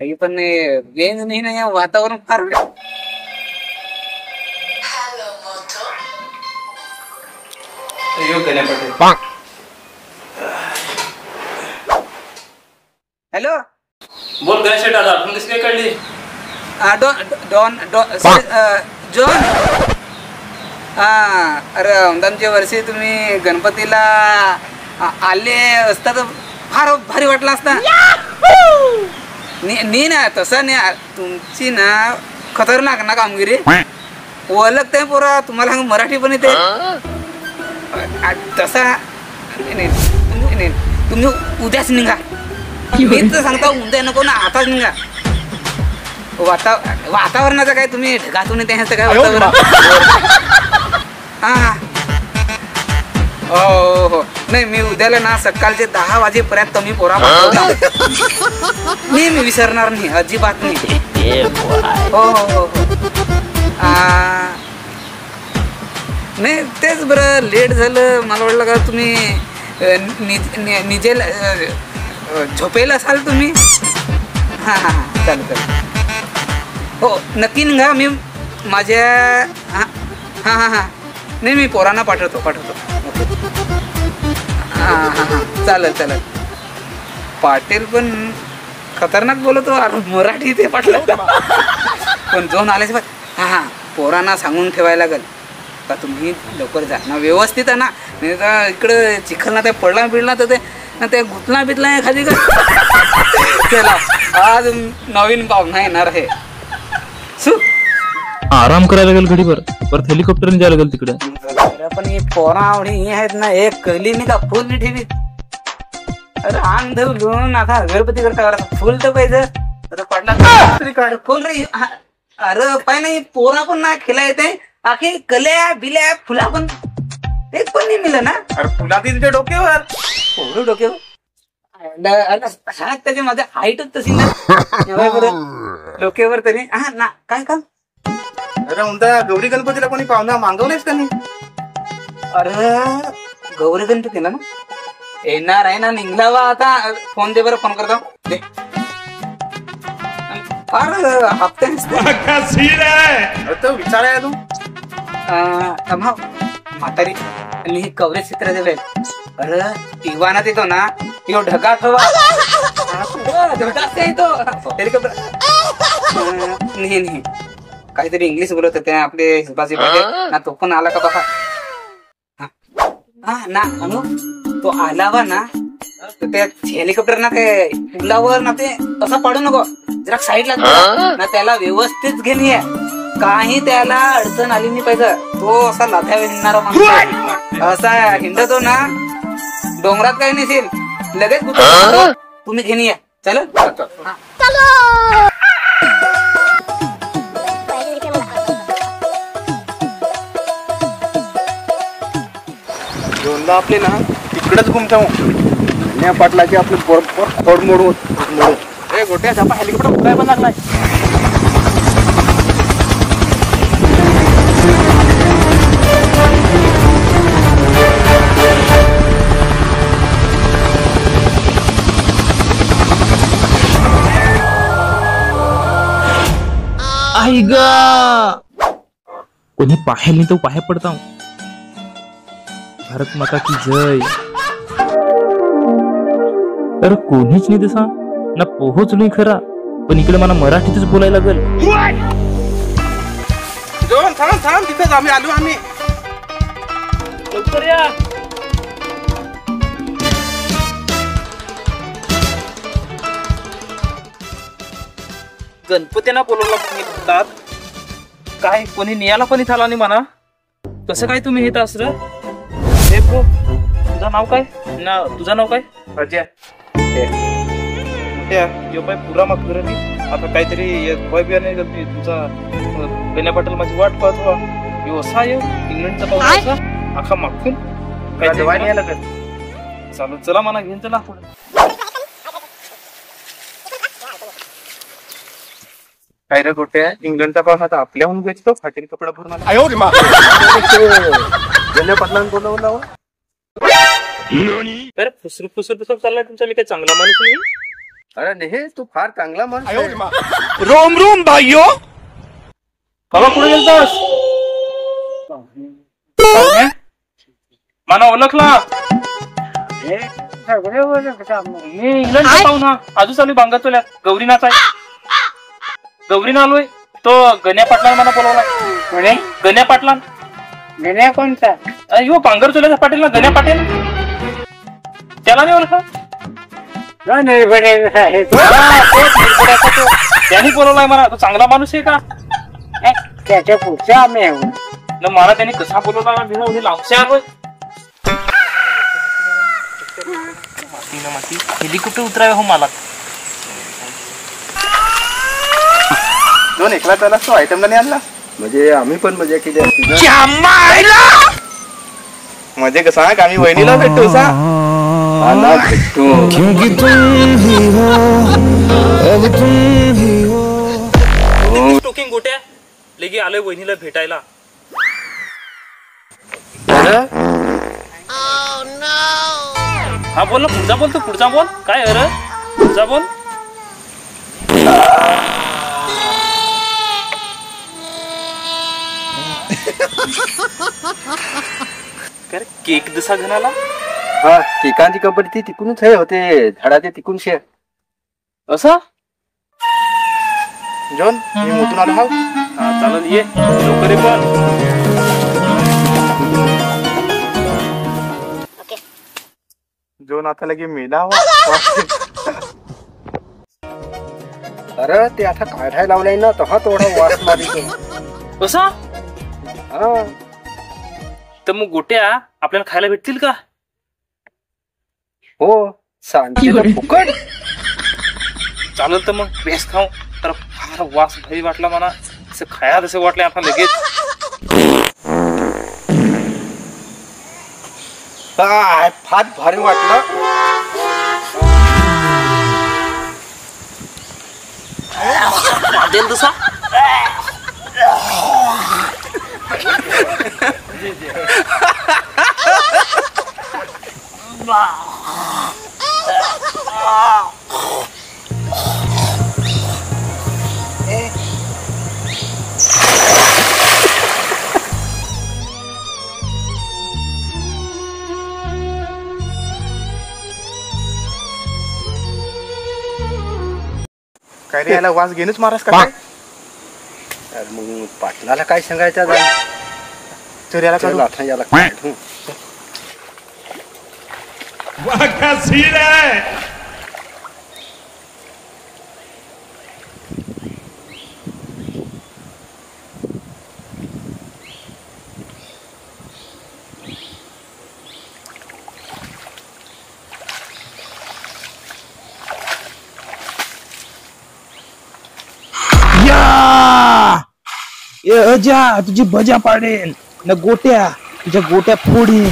काही पण रेंज नाही ना, वातावरण फार हॅलो बोल गणेश शेट, आता आपण कशी काय काढली? जॉन अरे आमदामच्या वर्षी तुम्ही गणपतीला आले असता तर फार भारी वाटला असता. नी ना तसा नाही, तुमची ना खतरनाक ना कामगिरी ओळखते पोरा. तुम्हाला मराठी पण येते तसा. नाही तुम्ही उद्याच निघा. मी तर सांगता उद्या नको ना, आताच निघा. वातावरणाचं काय तुम्ही ढगातून त्याचं काय वातावरण. हा हो हो नाही, मी उद्याला ना सकाळचे 10 वाजेपर्यंत मी पोरा मी विसरणार नाही, अजिबात नाही. हो हो हो नाही तेच बरं लेट झालं. मला वाटलं का तुम्ही निजेल झोपेल असाल तुम्ही. हां हां हां चालेल चालेल. हो नक्की निघा. मी माझ्या हां हां हां हां नाही मी पोरांना पाठवतो. हां हां हां चालेल चालेल. पाटील पण खतरनाक बोलतो मराठी ते पाठलं पण जाऊन आल्याचे पण. हां हां पोरांना सांगून ठेवायला लागेल का तुम्ही लवकर जा ना, व्यवस्थित आहे ना. नाही तर इकडं चिखल ना ते पडला बिडला तर ते गुतला बितला एखादी का. चला आज नवीन पाहुणा येणार आहे. आराम करायला लागेल घडीभर, परत हेलिकॉप्टरने जायला लागेल तिकडे. पण ही पोरा आवडी आहेत ना, एक कली नाही का फुल नाही ठेवी. अरे अंग धरून आता गणपती करता फुल तर पाहिजे. पडला फुल रे. अरे पाय नाही पोरा पण ना खेळा येते. आखी कल्या बिल्या फुला पण एक पण नाही मिळलं ना. अरे फुला तिथे डोक्यावर पोरं डोक्यावर त्याची माझ्या हाईटच तशी ना डोक्यावर तरी. हा ना काय काम. अरे म्हणता गौरी गणपतीला कोणी पाहुणा मागवलेस का नाही? अरे गौरी गणपतीला ना येणार आहे ना, निघलावा आता. फोन दे बरं, फोन करतो दे. फार हप्ते विचाराय तू म्हातारी आणि कवरेज चित्र दे. अरे दिवाना देतो ना यो ढगात हवा येतो हेलिकॉप्टर. नाही काहीतरी इंग्लिश बोलत होते आपले हिबाजी पाहिजे ना. तो पण आला का बघा. हा ना अनु तो आलावा ना त्या हेलिकॉप्टर ना ते पुलावर ना ते असं पडू नको, जरा साईडला ना. त्याला व्यवस्थित घेणे, काही त्याला अडचण आली नाही पाहिजे. तो असा लाथ्यावर हिंडणारा माणूस असा हिंडतो ना. डोंगरात काही नसेल लगेच तुम्ही घेणे या. चल दोनदा आपले ना तिकडेच घुमतो पाटलाचे आपले खोड मोडून. गोट्या झापा हेलिकॉप्टर उडाय पण लागलाय. आई गा कोणी पाहायला नाही तो पाया पडता. भारत माता की जय. अरे कोणीच नाही तसा ना, पोहोच नाही खरा. पण इकडे मला मराठीतच बोलायला लागेल. थांब तिथेच आम्ही आलो. आम्ही लवकर या. गणपतींना बोलवला म्हणतात काय, कोणी नियाला पण इथं आला नाही म्हणा. कसं काय तुम्ही येत असर? हे ब्रो तुझं नाव काय ना, तुझं नाव काय? अजय. यो पाय पुरा माग घर नाही आता काहीतरी बिया नाही तुमचा गण्या पाटील माझी वाट पाहत व्हा. यो असा ये इंग्लंडचा पाऊस आखा मागून काय जवाय नाही आला. चालू चला मला घेऊन चला पुढे. काय रे गोट्या, इंग्लंडचा पाऊस आता आपल्याहून घेतो. फाटेल कपडा भरून आला. पाटलांना बोलावं. तर फुसरू फुसरू तसं चाललाय तुमचा. मी काय चांगला माणूस नाही. अरे नाही तू फार चांगला माणूस आहे. रोम रोम भाइयों. बाबा कुठे गेलतास? मला ओळखला. मी इंग्लंड जाऊ ना. अजून चालू बांगा चोल्यात गौरीनाच आहे. गौरीना आलोय. तो गण्या पाटला मला बोलवला. गण्या पाटला. गण्या कोणता? अयो बांगर चोल्याचा पाटील ना, गण्या पाटील. त्याला नाही ओळखा. त्यांनी बोलवलाय मला. तो चांगला माणूस आहे का? त्याच्या पुढच्या आम्ही मला त्यांनी कसा बोलवला मी लावशे आलोय. माती हेलिकॉप्टर उतराय हो मला. दोन एकला त्याला तो आयटमला नाही आणला. म्हणजे आम्ही पण मजा केली असती मजे कसं सांग. आम्ही वहिनीला भेटतो टोकिंग गोट्या लगे आलोय वहिनीला भेटायला. हा बोल ना, पुढचा बोल. तू पुढचा बोल. काय अरे पुढचा बोल. केक दसा घनाला. हा केकांची कंपनी ती तिकूनच आहे होते. झाडाचे तिकून शे असा. जॉन मी मोठून आलो. हा चालेल ये लवकर ये पण. जोन आता लगे मेला. अरे ते आता काढायला लावलाय ना तेव्हा थोडा वास मारितो. असा. तर मग गोट्या आपल्याला खायला भेटतील का? हो सांगते फुकट. चालेल तर मग बेस खाऊ. तर फार वास भारी वाटला मला. असं खाया तसं वाटलं आता लगेच. फार भारी वाटलं. तसा काय रे याला वास घेणंच मारास का? मग पाटलाला काय सांगायचं? तर याला काढू. आता याला काढू. अजा तुझी बजा पाडेल न गोट्या. तुझ्या गोट्या फोडीन.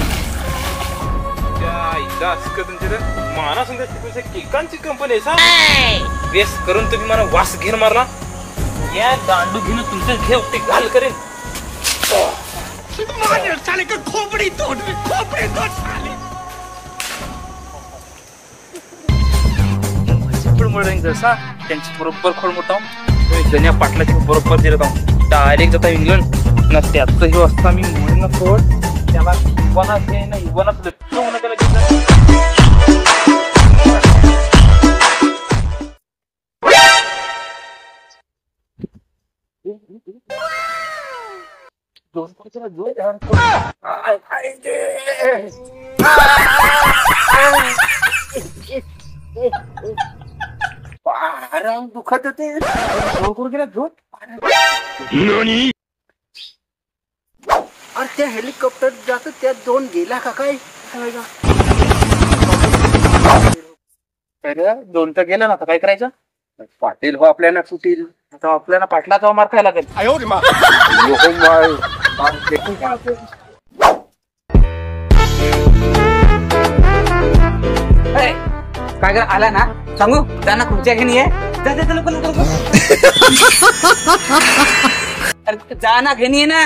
मला समजा केकांची कंपनी आहे. बेस करून तुम्ही मला वास घेऊन मारला. या दांडू घेऊन तुमचे घेऊ ते घाल करेन. जसा त्यांची बरोबर खोड मोठा गण्या पाटलाची बरोबर दिलं जाऊ. डायरेक्ट जाता इंग्लंड ना. त्याचं हे असता मी म्हणून ना खोड त्याला इवानाच घे ना. इवानाच लटकवून त्याला घेतलं. दुखत होते. अरे त्या हेलिकॉप्टर जात त्या दोन गेला का काय? दोन तर गेलं ना. आता काय करायचं? पाटील हो आपल्याला सुटील. आता आपल्याला पाटलाचा मार खायला लागेल. काय कर आला ना सांगू त्यांना खुर्च्या घेऊन ये. जा ना घेऊन ये ना.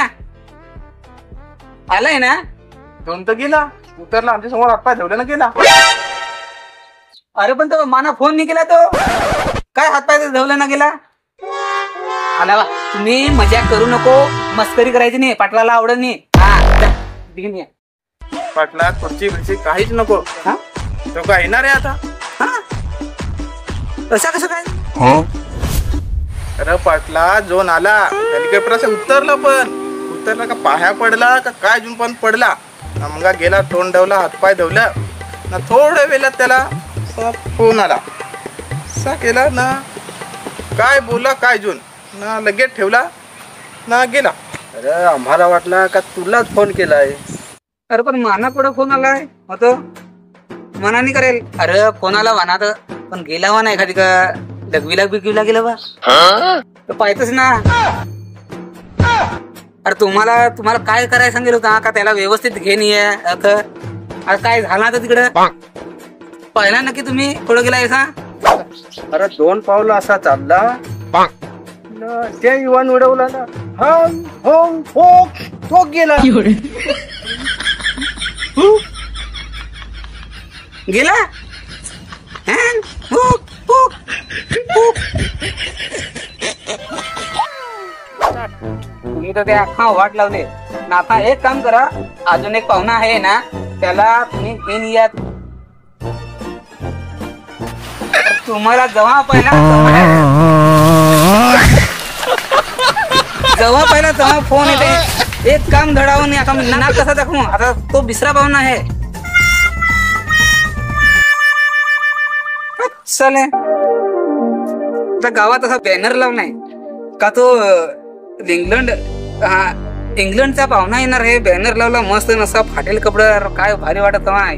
आलाय ना. दोन तर गेला. उतरला आमच्या समोर हातपाय ठेवले ना गेला. अरे पण तो माना फोन नाही केला तो काय हातपाय धवला ना गेला आला वा तुम्ही मजा करू नको मस्करी करायची नाही पाटलाला आवडत नाही घेऊन या पाटला खुर्ची बिर्ची काहीच नको हा तो काय येणार आहे आता हा तसा कसं काय अरे पाटला जोन आला हेलिकॉप्टरचं उतरला का पाया पडला का काय अजून पण पडला मग गेला तोंड धवला हातपाय धवलं ना थोड्या वेळात त्याला फोन आला असा केला ना काय बोला काय जून ना लगेच ठेवला ना गेला. अरे आम्हाला वाटला का तुलाच फोन केलाय. अरे पण माना कुठं फोन आलाय होतो मनाने करेल अरे फोन आला वाना तर पण गेला वा ना एखादी का डगवीला बिगवीला गेला बा तर पाहतच ना. अरे तुम्हाला काय करायला सांगेल होता का त्याला व्यवस्थित घेऊन ये आता काय झाला तर तिकडं पाहिला नक्की तुम्ही कुठं गेला ऐसा. अरे 2 पावलं असा चालला त्या युवान उडवला ना हंग होंग फोक तो गेला गेला हॅन, हुक, हुक, हुक. तुम्ही तर त्या अख्खा वाट लावले ना. आता एक काम करा अजून एक पाहुणा आहे ना त्याला तुम्ही घेऊन या. तुम्हाला जेव्हा तेव्हा फोन येते एक काम धडावून नाही. आता नाक कसा दाखवू आता तो बिसरा पाहुणा आहे. चले गावात असा बॅनर लावलाय का तो इंग्लंडचा पाहुणा येणार आहे. बॅनर लावला मस्त नसा फाटेल कपडा काय भारी वाटत आहे.